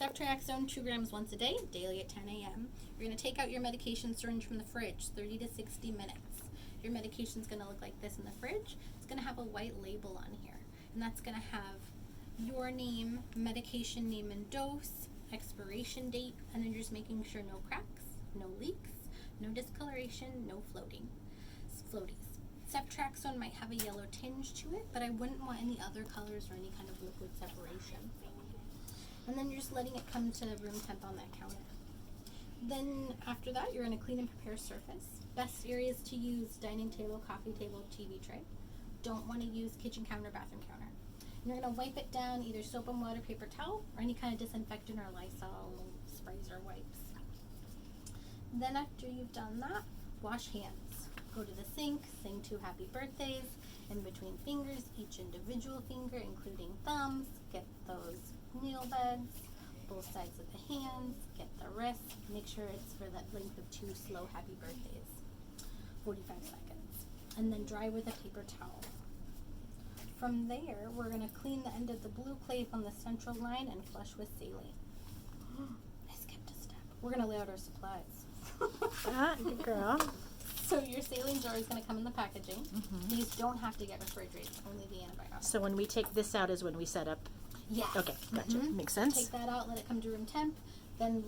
Ceftriaxone 2 grams once a day, daily at 10 a.m. You're going to take out your medication syringe from the fridge, 30 to 60 minutes. Your medication's going to look like this in the fridge. It's going to have a white label on here, and that's going to have your name, medication name and dose, expiration date, and then you're just making sure no cracks, no leaks, no discoloration, no floaties. Ceftriaxone might have a yellow tinge to it, but I wouldn't want any other colors or any kind of liquid separation. And then you're just letting it come to room temp on that counter. Then after that, you're going to clean and prepare surface. Best areas to use: dining table, coffee table, TV tray. Don't want to use kitchen counter, bathroom counter. And you're going to wipe it down, either soap and water, paper towel, or any kind of disinfectant or Lysol sprays or wipes. Then after you've done that, wash hands. Go to the sink, sing 2 happy birthdays. In between fingers, each individual finger, including thumbs. Get those nail beds, both sides of the hands, get the wrist. Make sure it's for that length of 2 slow happy birthdays. 45 seconds. And then dry with a paper towel. From there, we're going to clean the end of the blue clay on the central line and flush with saline. I skipped a step. We're going to lay out our supplies. Good girl. So your saline jar is going to come in the packaging. These don't have to get refrigerated, only the antibiotics. So when we take this out is when we set up. Yes. Okay, gotcha. Makes sense. Take that out, let it come to room temp, then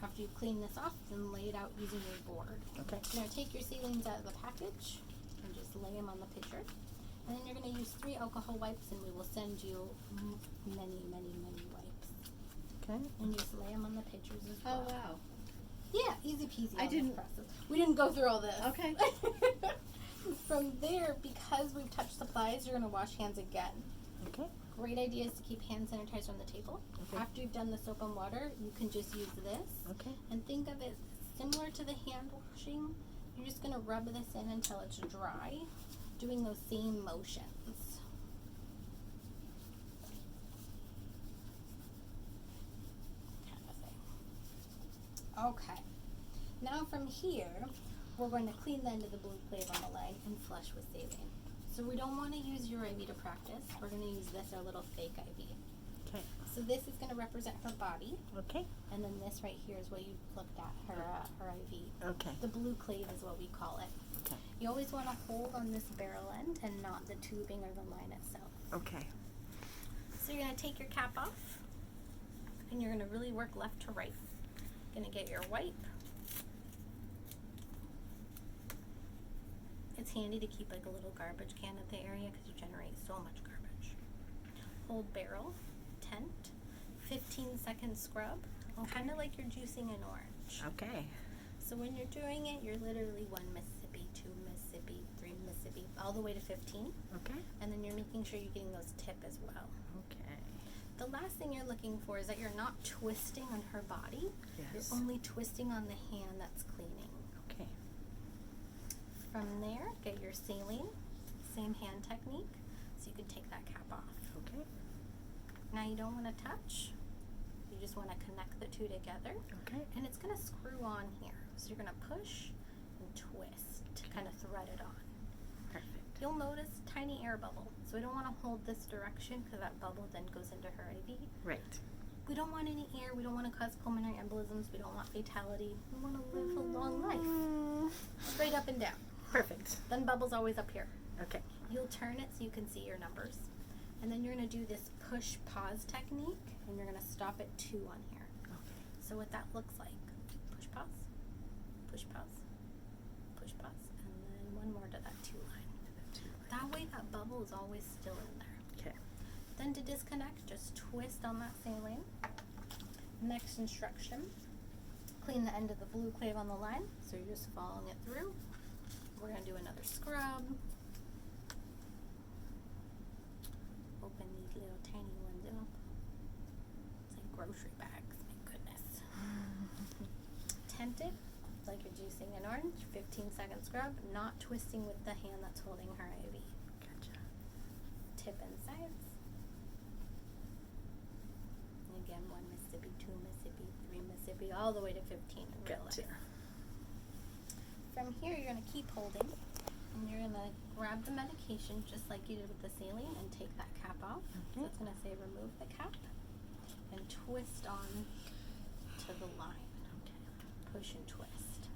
after you clean this off, then lay it out using your board. Okay. You're going to take your salines out of the package and just lay them on the pitcher. And then you're going to use 3 alcohol wipes, and we will send you many, many, many wipes. Okay. And just lay them on the pitchers as well. Oh, wow. Yeah, easy peasy. I didn't- process. We didn't go through all this. Okay. From there, because we've touched supplies, you're going to wash hands again. Okay. Great idea is to keep hand sanitizer on the table. Okay. After you've done the soap and water, you can just use this. Okay. And think of it similar to the hand washing. You're just going to rub this in until it's dry, doing those same motions. Kind of thing. Okay. Now from here, we're going to clean the end of the blue clave on the leg and flush with saline. So we don't want to use your IV to practice. We're going to use this, our little fake IV. Okay. So this is going to represent her body, Okay. and then this right here is what you looked at, her IV. Okay. The blue clave is what we call it. Okay. You always want to hold on this barrel end and not the tubing or the line itself. Okay. So you're going to take your cap off, and you're going to really work left to right. Going to get your wipe. It's handy to keep like a little garbage can at the area because you generate so much garbage. Hold barrel, tent, 15-second scrub, kind of like you're juicing an orange. Okay. So when you're doing it, you're literally 1 Mississippi, 2 Mississippi, 3 Mississippi, all the way to 15. Okay. And then you're making sure you're getting those tip as well. Okay. The last thing you're looking for is that you're not twisting on her body. Yes. You're only twisting on the hand that's cleaning. Okay. From there, get your saline, same hand technique, so you can take that cap off. Okay. Now you don't want to touch, you just want to connect the 2 together, Okay. and it's going to screw on here. So you're going to push and twist to kind of thread it on. Perfect. You'll notice tiny air bubble, so we don't want to hold this direction because that bubble then goes into her IV. Right. We don't want any air, we don't want to cause pulmonary embolisms, we don't want fatality, we want to live a long life. Straight up and down. Perfect. Then bubble's always up here. Okay. You'll turn it so you can see your numbers. And then you're going to do this push pause technique, and you're going to stop at 2 on here. Okay. So what that looks like: push pause, push pause, push pause, and then 1 more to that 2 line. That way that bubble is always still in there. Okay. Then to disconnect, just twist on that saline. Next instruction: clean the end of the blue clave on the line, so you're just following it through. We're going to do another scrub. Open these little tiny ones up. It's like grocery bags, my goodness. Tent it like you're juicing an orange. 15-second scrub, not twisting with the hand that's holding her IV. Gotcha. Tip and sides. And again, 1 Mississippi, 2 Mississippi, 3 Mississippi, all the way to 15 in real life. Gotcha. From here, you're going to keep holding, and you're going to grab the medication just like you did with the saline and take that cap off. So it's going to say remove the cap, and then twist on to the line. Okay. Push and twist.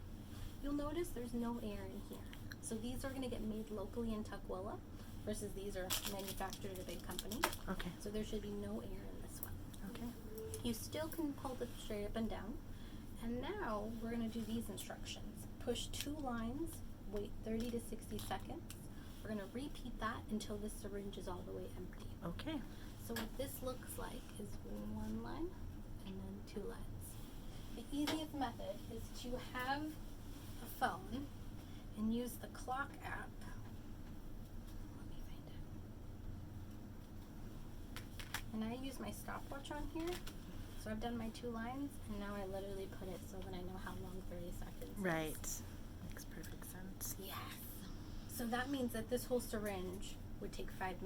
You'll notice there's no air in here. So these are going to get made locally in Tukwila versus these are manufactured at a big company. Okay. So there should be no air in this one. Okay. You still can pull it straight up and down. And now we're going to do these instructions. Push 2 lines, wait 30 to 60 seconds. We're going to repeat that until the syringe is all the way empty. Okay. So what this looks like is 1 line and then 2 lines. The easiest method is to have a phone and use the clock app. Let me find it. And I use my stopwatch on here. So I've done my 2 lines and now I literally put it so that I know how long 30 seconds Right. is. Makes perfect sense. Yes. So that means that this whole syringe would take 5 minutes.